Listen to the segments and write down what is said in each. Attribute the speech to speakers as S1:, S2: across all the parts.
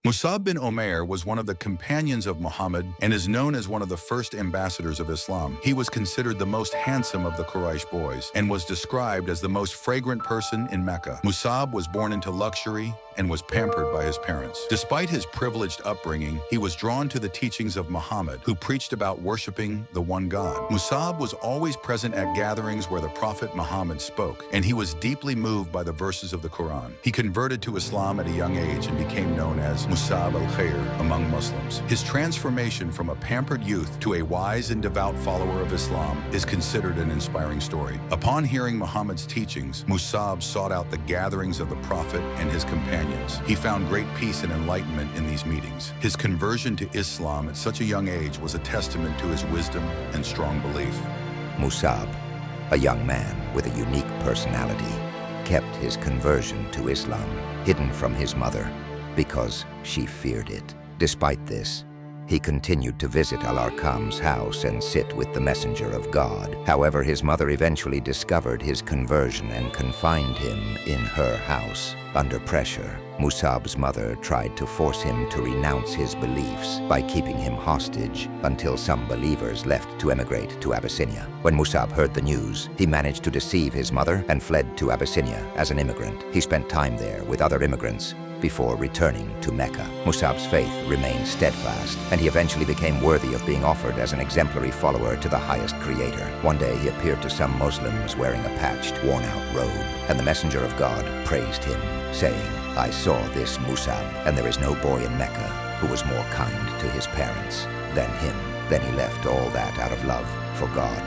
S1: Musab bin Umair was one of the companions of Muhammad and is known as one of the first ambassadors of Islam. He was considered the most handsome of the Quraysh boys and was described as the most fragrant person in Mecca. Musab was born into luxury and was pampered by his parents. Despite his privileged upbringing, he was drawn to the teachings of Muhammad, who preached about worshiping the one God. Musab was always present at gatherings where the Prophet Muhammad spoke, and he was deeply moved by the verses of the Quran. He converted to Islam at a young age and became known as Musab al-Khair among Muslims. His transformation from a pampered youth to a wise and devout follower of Islam is considered an inspiring story. Upon hearing Muhammad's teachings, Musab sought out the gatherings of the Prophet and his companions. He found great peace and enlightenment in these meetings. His conversion to Islam at such a young age was a testament to his wisdom and strong belief.
S2: Musab, a young man with a unique personality, kept his conversion to Islam hidden from his mother because she feared it. Despite this, he continued to visit Al-Arqam's house and sit with the messenger of God. However, his mother eventually discovered his conversion and confined him in her house. Under pressure, Musab's mother tried to force him to renounce his beliefs by keeping him hostage until some believers left to emigrate to Abyssinia. When Musab heard the news, he managed to deceive his mother and fled to Abyssinia as an immigrant. He spent time there with other immigrants before returning to Mecca. Musab's faith remained steadfast, and he eventually became worthy of being offered as an exemplary follower to the highest creator. One day he appeared to some Muslims wearing a patched, worn-out robe, and the messenger of God praised him, saying, "I saw this Musab, and there is no boy in Mecca who was more kind to his parents than him." Then he left all that out of love for God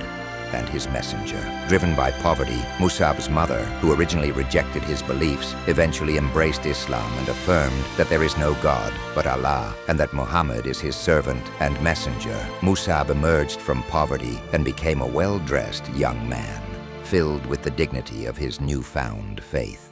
S2: and his messenger. Driven by poverty, Musab's mother, who originally rejected his beliefs, eventually embraced Islam and affirmed that there is no God but Allah and that Muhammad is his servant and messenger. Musab emerged from poverty and became a well-dressed young man, filled with the dignity of his newfound faith.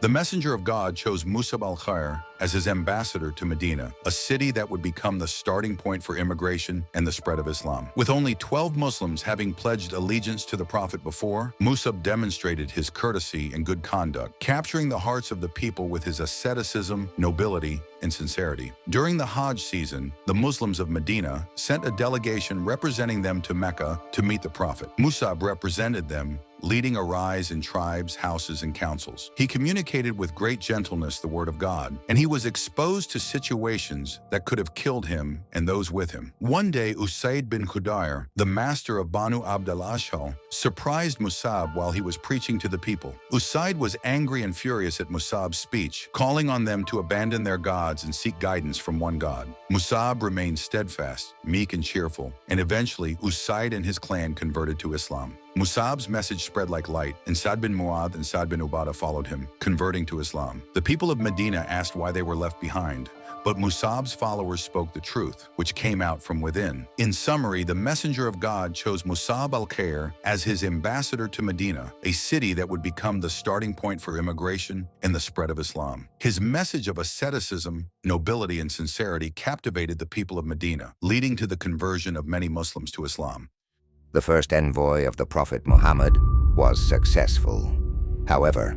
S1: The messenger of God chose Musab al-Khair as his ambassador to Medina, a city that would become the starting point for immigration and the spread of Islam. With only 12 Muslims having pledged allegiance to the Prophet before, Musab demonstrated his courtesy and good conduct, capturing the hearts of the people with his asceticism, nobility, and sincerity. During the Hajj season, the Muslims of Medina sent a delegation representing them to Mecca to meet the Prophet. Musab represented them, leading a rise in tribes, houses, and councils. He communicated with great gentleness the word of God, and he was exposed to situations that could have killed him and those with him. One day, Usaid bin Khudayr, the master of Banu Abd al-Ashhal, surprised Musab while he was preaching to the people. Usaid was angry and furious at Musab's speech, calling on them to abandon their gods and seek guidance from one God. Musab remained steadfast, meek, and cheerful, and eventually Usaid and his clan converted to Islam. Musab's message spread like light, and Sa'd bin Mu'adh and Sa'd bin Ubadah followed him, converting to Islam. The people of Medina asked why they were left behind, but Musab's followers spoke the truth, which came out from within. In summary, the messenger of God chose Musab al-Khair as his ambassador to Medina, a city that would become the starting point for immigration and the spread of Islam. His message of asceticism, nobility, and sincerity captivated the people of Medina, leading to the conversion of many Muslims to Islam.
S2: The first envoy of the Prophet Muhammad was successful. However,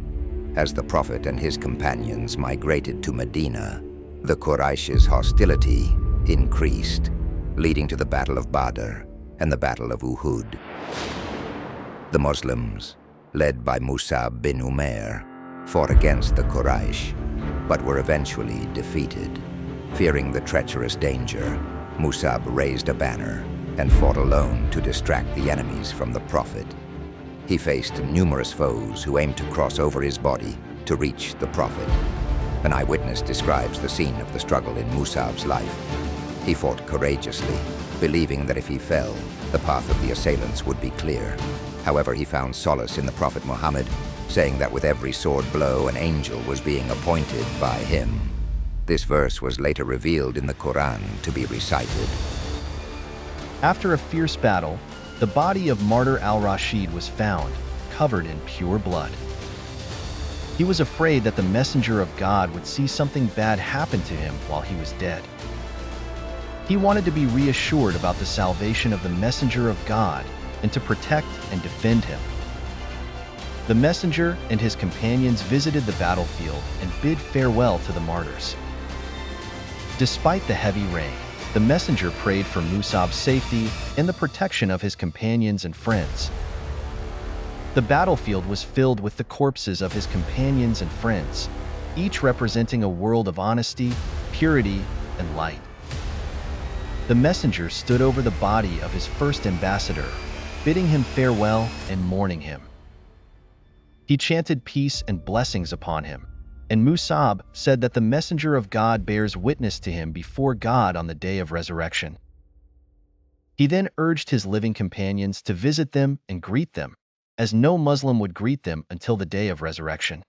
S2: as the Prophet and his companions migrated to Medina, the Quraysh's hostility increased, leading to the Battle of Badr and the Battle of Uhud. The Muslims, led by Musab bin Umair, fought against the Quraysh, but were eventually defeated. Fearing the treacherous danger, Musab raised a banner and fought alone to distract the enemies from the Prophet. He faced numerous foes who aimed to cross over his body to reach the Prophet. An eyewitness describes the scene of the struggle in Musab's life. He fought courageously, believing that if he fell, the path of the assailants would be clear. However, he found solace in the Prophet Muhammad, saying that with every sword blow, an angel was being appointed by him. This verse was later revealed in the Quran to be recited.
S3: After a fierce battle, the body of martyr al-Rashid was found, covered in pure blood. He was afraid that the messenger of God would see something bad happen to him while he was dead. He wanted to be reassured about the salvation of the messenger of God and to protect and defend him. The messenger and his companions visited the battlefield and bid farewell to the martyrs. Despite the heavy rain, the messenger prayed for Musab's safety and the protection of his companions and friends. The battlefield was filled with the corpses of his companions and friends, each representing a world of honesty, purity, and light. The messenger stood over the body of his first ambassador, bidding him farewell and mourning him. He chanted peace and blessings upon him, and Musab said that the messenger of God bears witness to him before God on the day of resurrection. He then urged his living companions to visit them and greet them, as no Muslim would greet them until the day of resurrection.